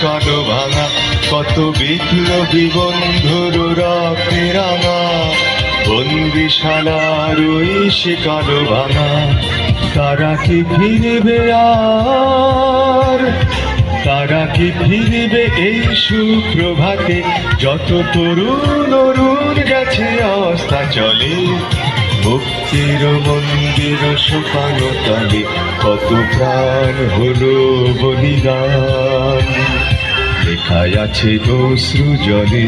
কালো ভাঙা কত বিপ্লবী বন্ধুর রক্তে রাঙা বন্দিশালার ওই কালো ভাঙা তারা কি ফিরবে আর তারা কি ফিরবে এই সুপ্রভাতে যত তরুণ অরুণ গেছে অস্তা চলে মুক্তির মন্দির সোপানো তলে কত প্রাণ হলো বলিদান লেখায় আছে অশ্রু জলে।